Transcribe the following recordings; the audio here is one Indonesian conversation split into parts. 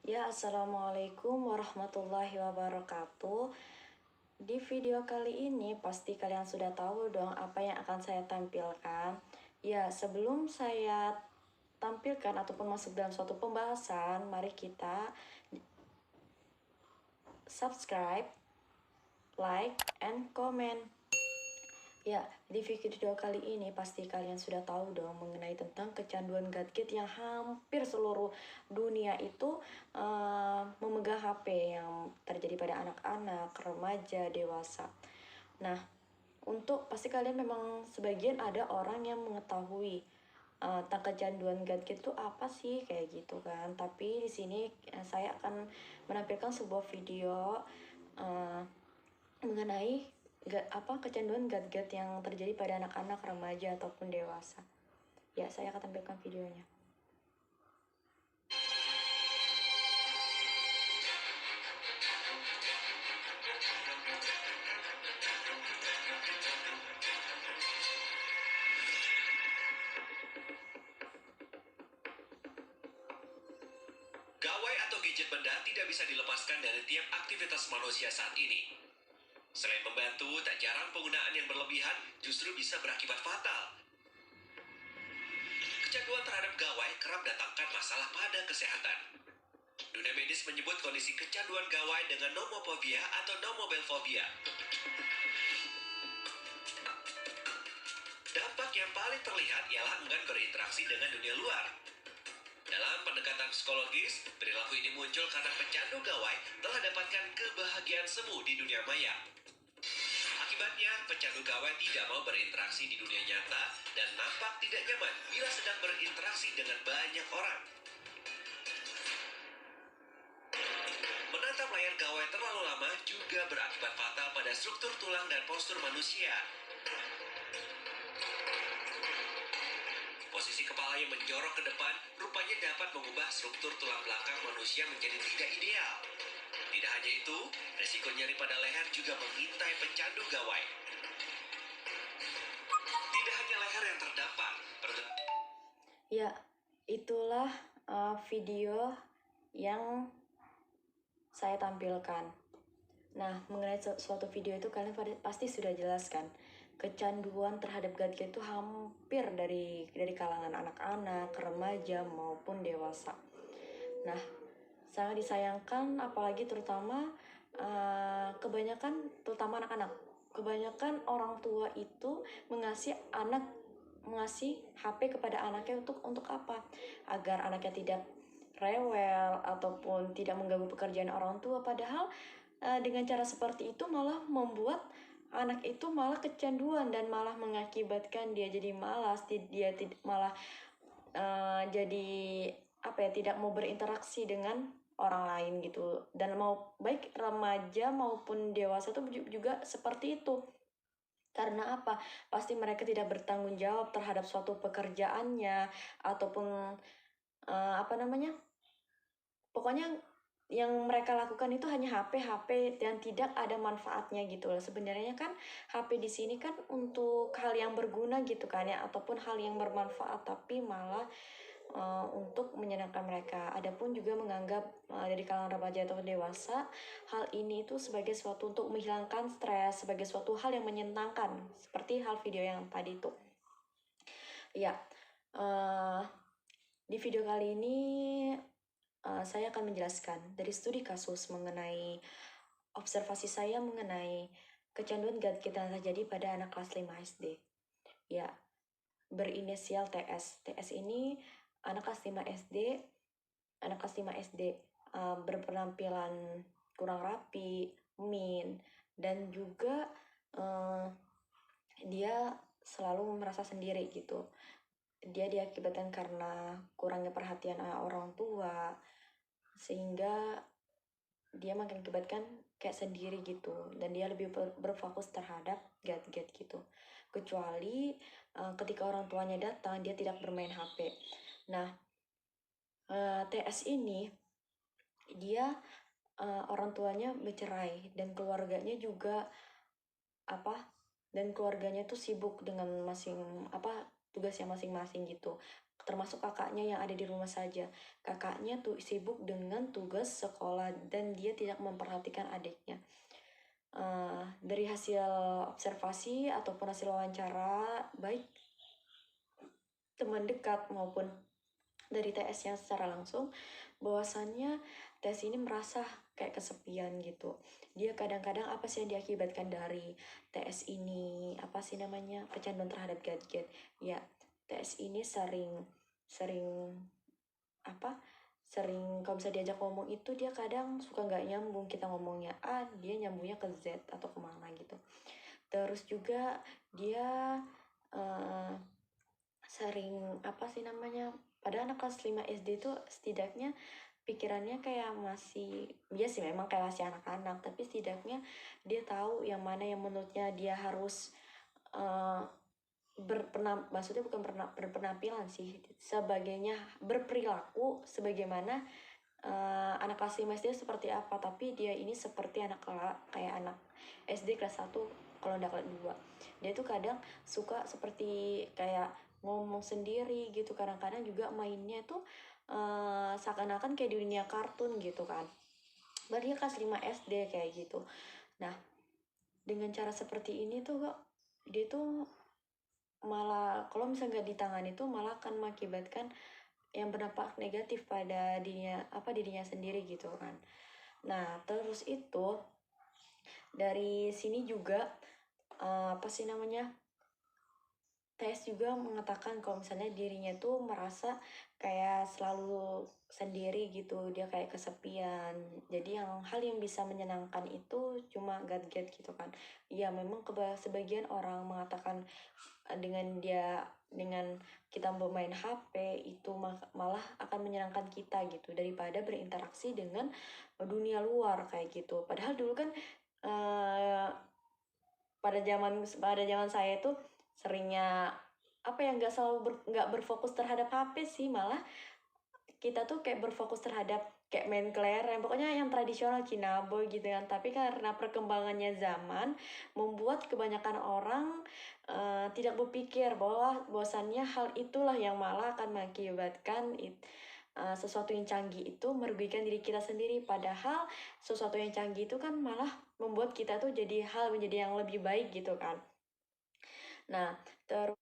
Ya, assalamualaikum warahmatullahi wabarakatuh. Di video kali ini pasti kalian sudah tahu dong apa yang akan saya tampilkan. Ya, sebelum saya tampilkan ataupun masuk dalam suatu pembahasan, mari kita subscribe, like, and comment. Ya, di video kali ini pasti kalian sudah tahu dong mengenai tentang kecanduan gadget yang hampir seluruh dunia itu memegang HP yang terjadi pada anak-anak, remaja, dewasa. Nah, untuk pasti kalian memang sebagian ada orang yang mengetahui tentang kecanduan gadget itu apa sih kayak gitu kan. Tapi di sini saya akan menampilkan sebuah video mengenai kecanduan gadget yang terjadi pada anak-anak, remaja ataupun dewasa. Ya, saya akan tampilkan videonya. Gawai atau gadget benda tidak bisa dilepaskan dari tiap aktivitas manusia saat ini. Selain membantu, tak jarang penggunaan yang berlebihan justru bisa berakibat fatal. Kecanduan terhadap gawai kerap datangkan masalah pada kesehatan. Dunia medis menyebut kondisi kecanduan gawai dengan nomofobia atau nomobelfobia. Dampak yang paling terlihat ialah enggan berinteraksi dengan dunia luar. Dalam pendekatan psikologis, perilaku ini muncul karena pecandu gawai telah dapatkan kebahagiaan semu di dunia maya. Akibatnya, pecandu gawai tidak mau berinteraksi di dunia nyata dan nampak tidak nyaman bila sedang berinteraksi dengan banyak orang. Menatap layar gawai terlalu lama juga berakibat fatal pada struktur tulang dan postur manusia. Posisi kepala yang menjorok ke depan rupanya dapat mengubah struktur tulang belakang manusia menjadi tidak ideal. Tidak hanya itu, resiko nyeri pada leher juga mengintai pecandu gawai. Tidak hanya leher yang terdampak. Ya, itulah video yang saya tampilkan. Nah, mengenai suatu video itu kalian pasti sudah jelaskan. Kecanduan terhadap gadget itu hampir dari kalangan anak-anak, remaja maupun dewasa. Nah, sangat disayangkan apalagi terutama kebanyakan terutama anak-anak. Kebanyakan orang tua itu mengasih HP kepada anaknya untuk apa? Agar anaknya tidak rewel ataupun tidak mengganggu pekerjaan orang tua, padahal dengan cara seperti itu malah membuat anak itu malah kecanduan dan malah mengakibatkan dia jadi malas, dia malah jadi tidak mau berinteraksi dengan orang lain gitu. Dan mau baik remaja maupun dewasa itu juga seperti itu. Karena apa? Pasti mereka tidak bertanggung jawab terhadap suatu pekerjaannya ataupun pokoknya yang mereka lakukan itu hanya HP dan tidak ada manfaatnya gitu loh. Sebenarnya kan HP di sini kan untuk hal yang berguna gitu kan ya, ataupun hal yang bermanfaat, tapi malah untuk menyenangkan mereka. Adapun juga menganggap dari kalangan remaja atau dewasa hal ini itu sebagai suatu untuk menghilangkan stres, sebagai suatu hal yang menyenangkan, seperti hal video yang tadi itu. Ya, di video kali ini saya akan menjelaskan dari studi kasus mengenai observasi saya mengenai kecanduan gadget yang terjadi pada anak kelas 5 SD. Ya, berinisial TS. TS ini anak kelas 5 SD, berpenampilan kurang rapi, min, dan juga dia selalu merasa sendiri gitu. Dia diakibatkan karena kurangnya perhatian orang tua, sehingga dia mengakibatkan kayak sendiri gitu, dan dia lebih berfokus terhadap gadget gitu. Kecuali ketika orang tuanya datang, dia tidak bermain HP. Nah, TS ini dia orang tuanya bercerai dan keluarganya juga dan keluarganya tuh sibuk dengan tugasnya masing-masing gitu. termasuk kakaknya yang ada di rumah saja. Kakaknya tuh sibuk dengan tugas sekolah dan dia tidak memperhatikan adiknya. Dari hasil observasi ataupun hasil wawancara, baik teman dekat maupun dari TS-nya secara langsung, bahwasannya TS ini merasa kayak kesepian gitu. Dia kadang-kadang apa sih yang diakibatkan dari TS ini? Apa sih namanya? Kecanduan terhadap gadget. Ya, TS ini sering sering apa? Sering kalau bisa diajak ngomong itu dia kadang suka nggak nyambung, kita ngomongnya A, dia nyambungnya ke Z atau kemana gitu. Terus juga dia eh, sering apa sih namanya, pada anak kelas 5 SD itu setidaknya pikirannya kayak masih, dia sih memang kayak masih anak-anak, tapi setidaknya dia tahu yang mana yang menurutnya dia harus uh, maksudnya bukan berpenampilan sih, sebagainya berperilaku sebagaimana anak kelas 5 SD seperti apa, tapi dia ini seperti kayak anak SD kelas 1 kalau udah kelas 2. Dia tuh kadang suka seperti kayak ngomong sendiri gitu, kadang-kadang juga mainnya tuh seakan-akan kayak di dunia kartun gitu kan. Baru dia kelas 5 SD kayak gitu. Nah, dengan cara seperti ini tuh dia tuh malah kalau misalnya nggak ditangani tuh malah akan mengakibatkan yang berdampak negatif pada dirinya sendiri gitu kan. Nah, terus itu dari sini juga apa sih namanya? TS juga mengatakan kalau misalnya dirinya tuh merasa kayak selalu sendiri gitu, dia kayak kesepian. Jadi hal yang bisa menyenangkan itu cuma gadget gitu kan. Ya memang sebagian orang mengatakan dengan kita bermain HP itu malah akan menyenangkan kita gitu daripada berinteraksi dengan dunia luar kayak gitu. Padahal dulu kan uh, pada zaman saya itu seringnya apa ya, nggak berfokus terhadap HP sih, malah kita tuh kayak berfokus terhadap kayak main kelereng, pokoknya yang tradisional Cinaboy gitu kan. Tapi karena perkembangannya zaman membuat kebanyakan orang tidak berpikir bahwasannya hal itulah yang malah akan mengakibatkan sesuatu yang canggih itu merugikan diri kita sendiri. Padahal sesuatu yang canggih itu kan malah membuat kita tuh menjadi yang lebih baik gitu kan. Nah, terus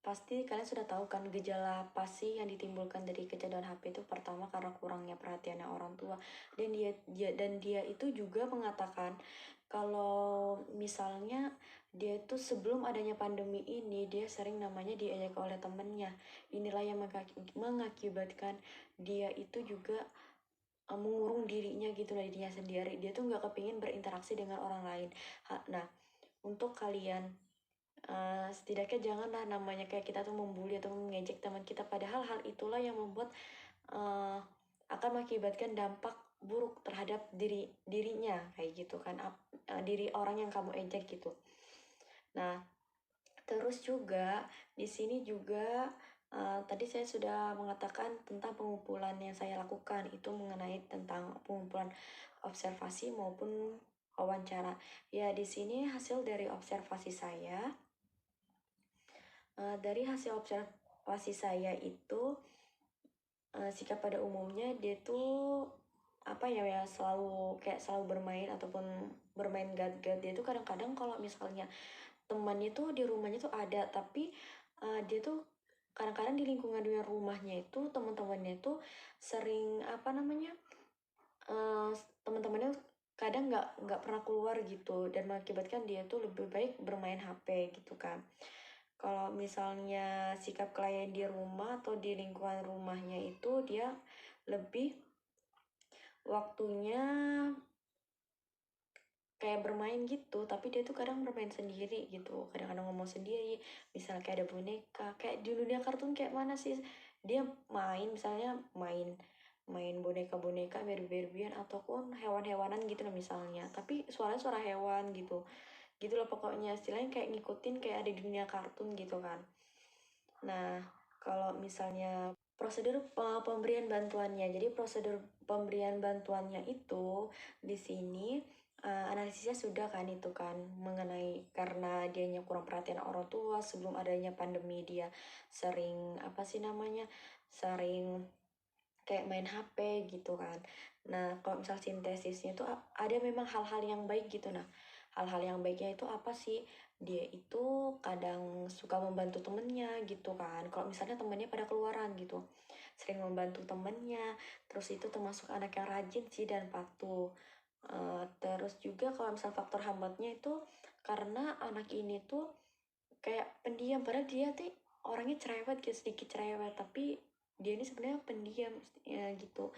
pasti kalian sudah tahu kan gejala apa sih yang ditimbulkan dari kecanduan HP itu. Pertama karena kurangnya perhatiannya orang tua, dan dia itu juga mengatakan kalau misalnya dia itu sebelum adanya pandemi ini dia sering namanya diajak oleh temennya. Inilah yang mengakibatkan dia itu juga mengurung dirinya gitu lah, dirinya sendiri. Dia tuh nggak kepingin berinteraksi dengan orang lain. Nah, untuk kalian setidaknya janganlah namanya kayak kita tuh membuli atau mengejek teman kita, padahal hal itulah yang membuat uh, akan mengakibatkan dampak buruk terhadap dirinya kayak gitu kan, diri orang yang kamu ejek gitu. Nah, terus juga di sini juga tadi saya sudah mengatakan tentang pengumpulan yang saya lakukan itu mengenai tentang pengumpulan observasi maupun wawancara. Ya, di sini hasil dari observasi saya. Dari hasil observasi saya itu sikap pada umumnya dia tuh apa ya, selalu bermain ataupun bermain gadget. Dia tuh kadang-kadang kalau misalnya temannya tuh di rumahnya tuh ada, tapi dia tuh kadang-kadang di lingkungan dunia rumahnya itu teman-temannya tuh sering apa namanya, uh, teman-temannya kadang nggak pernah keluar gitu, dan mengakibatkan dia tuh lebih baik bermain HP gitu kan. Kalau misalnya sikap klien di rumah atau di lingkungan rumahnya itu dia lebih waktunya kayak bermain gitu, tapi dia tuh kadang bermain sendiri gitu, kadang-kadang ngomong sendiri. Misalnya kayak ada boneka, kayak di dunia kartun kayak mana sih dia main, misalnya main main boneka-boneka Barbie-Barbian ataupun hewan-hewanan gitu lah misalnya, tapi suaranya suara hewan gitu gitu loh, pokoknya istilahnya kayak ngikutin kayak ada di dunia kartun gitu kan. Nah, kalau misalnya prosedur pemberian bantuannya, jadi prosedur pemberian bantuannya itu di sini analisisnya sudah kan itu kan mengenai karena dianya kurang perhatian orang tua sebelum adanya pandemi, dia sering apa sih namanya, sering kayak main HP gitu kan. Nah, kalau misal sintesisnya itu ada memang hal-hal yang baik gitu. Nah, hal-hal yang baiknya itu apa sih? Dia itu kadang suka membantu temennya gitu kan. Kalau misalnya temennya pada keluaran gitu, sering membantu temennya. Terus itu termasuk anak yang rajin sih dan patuh. Terus juga kalau misal faktor hambatnya itu karena anak ini tuh kayak pendiam, padahal dia tuh orangnya cerewet gitu, sedikit cerewet, tapi dia ini sebenarnya pendiam ya gitu,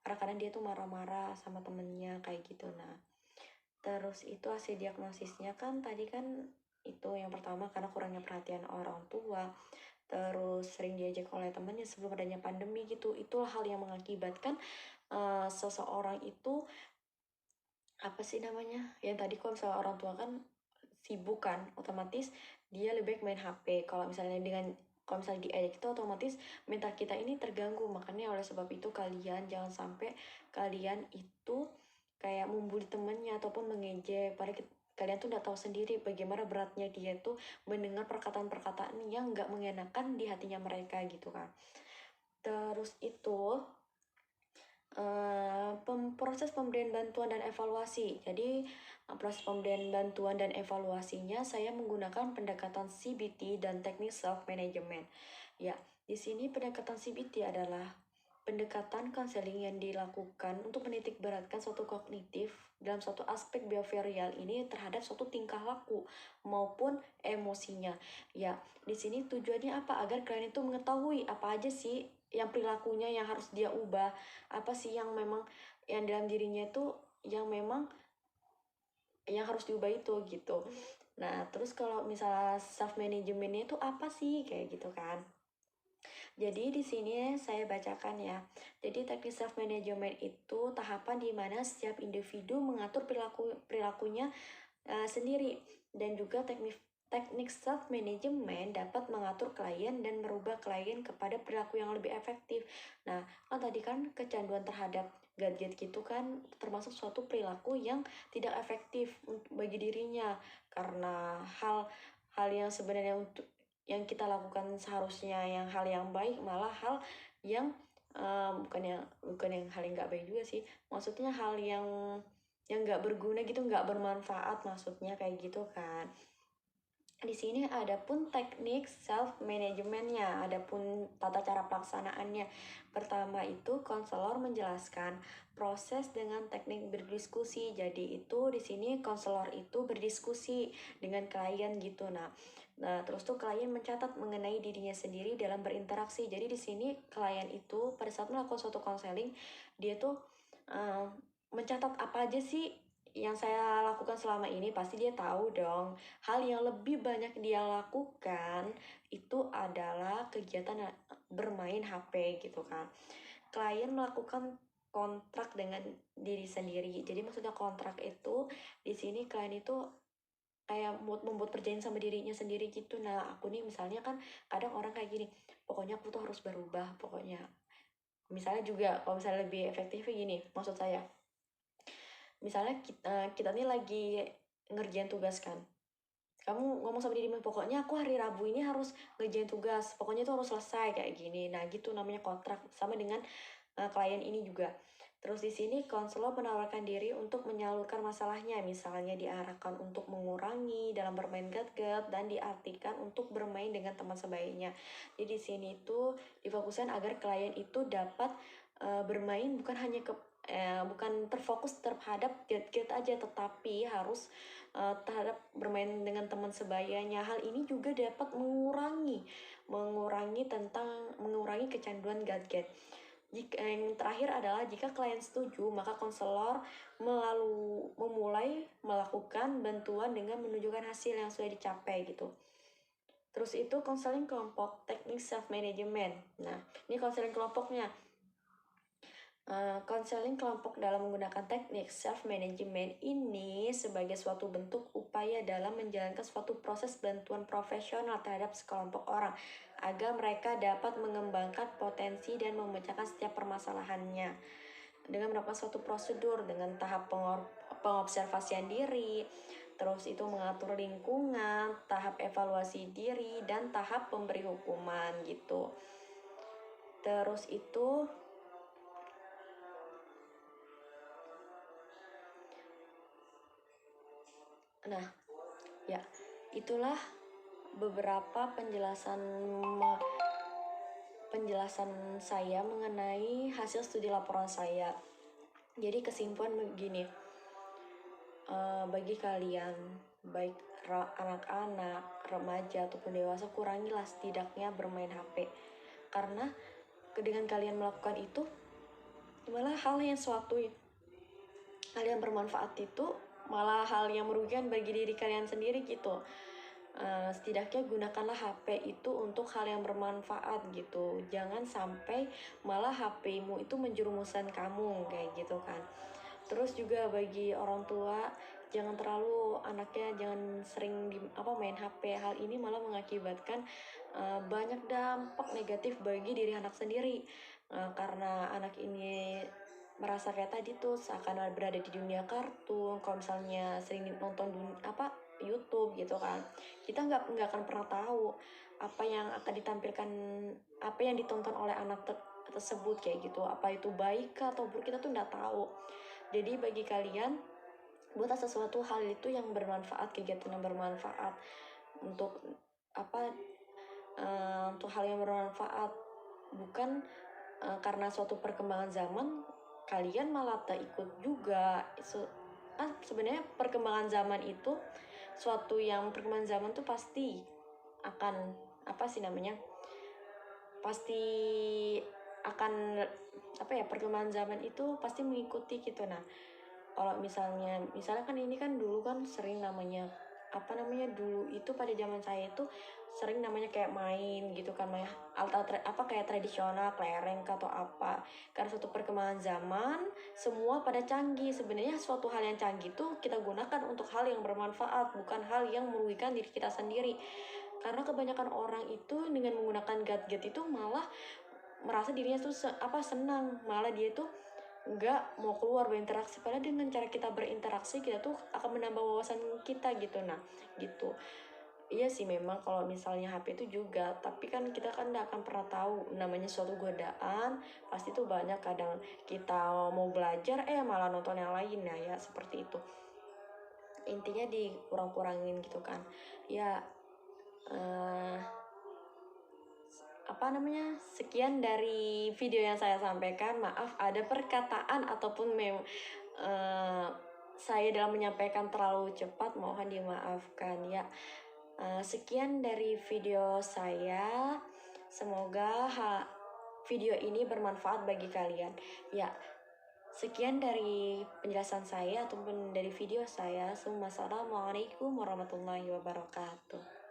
karena kadang dia tuh marah-marah sama temennya kayak gitu. Nah, terus itu hasil diagnosisnya kan tadi kan itu yang pertama karena kurangnya perhatian orang tua, terus sering diajak oleh temennya sebelum adanya pandemi gitu. Itulah hal yang mengakibatkan seseorang itu apa sih namanya, yang tadi kalau misalnya orang tua kan sibuk kan, otomatis dia lebih baik main HP. Kalau misalnya diajak itu otomatis mental kita ini terganggu. Makanya oleh sebab itu kalian jangan sampai kalian itu kayak membuli temennya ataupun mengejek. Padahal kalian tuh udah tahu sendiri bagaimana beratnya dia tuh mendengar perkataan-perkataan yang nggak mengenakan di hatinya mereka gitu kan. Terus itu proses pemberian bantuan dan evaluasi. Jadi proses pemberian bantuan dan evaluasinya saya menggunakan pendekatan CBT dan teknik self management. Ya, di sini pendekatan CBT adalah pendekatan konseling yang dilakukan untuk menitik beratkan suatu kognitif dalam suatu aspek behavioral ini terhadap suatu tingkah laku maupun emosinya. Ya, di sini tujuannya apa? Agar kalian itu mengetahui apa aja sih yang perilakunya yang harus dia ubah, apa sih yang memang yang dalam dirinya itu yang memang yang harus diubah itu gitu. Nah, terus kalau misalnya self managementnya itu apa sih kayak gitu kan. Jadi di sini saya bacakan ya. Jadi teknik self management itu tahapan di mana setiap individu mengatur perilakunya sendiri, dan juga teknik self management dapat mengatur klien dan merubah klien kepada perilaku yang lebih efektif. Nah, kan tadi kan kecanduan terhadap gadget gitu kan termasuk suatu perilaku yang tidak efektif bagi dirinya, karena hal yang sebenarnya untuk yang kita lakukan seharusnya yang hal yang baik, malah hal yang bukan yang hal yang nggak baik juga sih, maksudnya hal yang nggak berguna gitu, nggak bermanfaat maksudnya kayak gitu kan. Di sini ada pun teknik self managementnya, ada pun tata cara pelaksanaannya. Pertama itu konselor menjelaskan proses dengan teknik berdiskusi. Jadi itu di sini konselor itu berdiskusi dengan klien gitu. Nah, terus tuh klien mencatat mengenai dirinya sendiri dalam berinteraksi. Jadi di sini klien itu pada saat melakukan suatu konseling, dia tuh uh, mencatat apa aja sih yang saya lakukan selama ini. Pasti dia tahu dong. Hal yang lebih banyak dia lakukan itu adalah kegiatan bermain HP gitu kan. Klien melakukan kontrak dengan diri sendiri. Jadi maksudnya kontrak itu di sini klien itu kayak membuat perjanjian sama dirinya sendiri gitu. Nah, aku nih misalnya kan kadang orang kayak gini, pokoknya aku tuh harus berubah, pokoknya. Misalnya juga kalau misalnya lebih efektif gini, maksud saya, misalnya kita nih lagi ngerjain tugas kan, kamu ngomong sama dirimu, pokoknya aku hari Rabu ini harus ngerjain tugas, pokoknya itu harus selesai kayak gini. Nah, gitu namanya kontrak. Sama dengan klien ini juga. Terus di sini konselor menawarkan diri untuk menyalurkan masalahnya, misalnya diarahkan untuk mengurangi dalam bermain gadget dan diartikan untuk bermain dengan teman sebayanya. Jadi di sini itu difokuskan agar klien itu dapat bermain bukan terfokus terhadap gadget aja, tetapi harus terhadap bermain dengan teman sebayanya. Hal ini juga dapat mengurangi kecanduan gadget. Yang terakhir adalah jika klien setuju, maka konselor memulai melakukan bantuan dengan menunjukkan hasil yang sudah dicapai gitu. Terus itu konseling kelompok, teknik self management. Nah, ini konseling kelompoknya. Konseling kelompok dalam menggunakan teknik self management ini sebagai suatu bentuk upaya dalam menjalankan suatu proses bantuan profesional terhadap sekelompok orang agar mereka dapat mengembangkan potensi dan memecahkan setiap permasalahannya dengan melakukan suatu prosedur dengan tahap pengobservasian diri, terus itu mengatur lingkungan, tahap evaluasi diri, dan tahap pemberi hukuman gitu. Terus itu nah, ya, itulah beberapa penjelasan saya mengenai hasil studi laporan saya. Jadi kesimpulan begini, bagi kalian, baik anak-anak, remaja ataupun dewasa, kurangilah setidaknya bermain HP. Karena dengan kalian melakukan itu, malah hal yang bermanfaat itu malah hal yang merugikan bagi diri kalian sendiri gitu. Setidaknya gunakanlah HP itu untuk hal yang bermanfaat gitu. Jangan sampai malah HP-mu itu menjerumuskan kamu kayak gitu kan. Terus juga bagi orang tua, jangan terlalu anaknya jangan sering main HP. Hal ini malah mengakibatkan banyak dampak negatif bagi diri anak sendiri. Karena anak ini merasa kayak tadi tuh seakan berada di dunia kartun. Kalau misalnya sering nonton YouTube gitu kan, kita nggak akan pernah tahu apa yang akan ditampilkan, apa yang ditonton oleh anak tersebut kayak gitu, apa itu baik atau buruk kita tuh nggak tahu. Jadi bagi kalian, buatlah sesuatu hal itu yang bermanfaat, kegiatan yang bermanfaat untuk untuk hal yang bermanfaat, bukan karena suatu perkembangan zaman kalian malah tak ikut juga. Sebenarnya perkembangan zaman itu perkembangan zaman tuh pasti akan pasti akan perkembangan zaman itu pasti mengikuti gitu. Nah, kalau misalnya kan ini kan dulu kan sering namanya dulu itu pada zaman saya itu sering namanya kayak main gitu kan, main kayak tradisional, kelereng atau apa. Karena suatu perkembangan zaman semua pada canggih. Sebenarnya suatu hal yang canggih itu kita gunakan untuk hal yang bermanfaat, bukan hal yang merugikan diri kita sendiri. Karena kebanyakan orang itu dengan menggunakan gadget itu malah merasa dirinya tuh senang, malah dia tuh nggak mau keluar berinteraksi. Padahal dengan cara kita berinteraksi, kita tuh akan menambah wawasan kita gitu. Nah gitu. Iya sih, memang kalau misalnya HP itu juga, tapi kan kita kan nggak akan pernah tahu namanya suatu godaan. Pasti tuh banyak, kadang kita mau belajar malah nonton yang lain ya seperti itu. Intinya dikurang-kurangin gitu kan ya. Sekian dari video yang saya sampaikan. Maaf ada perkataan ataupun saya dalam menyampaikan terlalu cepat, mohon dimaafkan ya. Sekian dari video saya. Semoga video ini bermanfaat bagi kalian ya. Sekian dari penjelasan saya ataupun dari video saya. Assalamualaikum warahmatullahi wabarakatuh.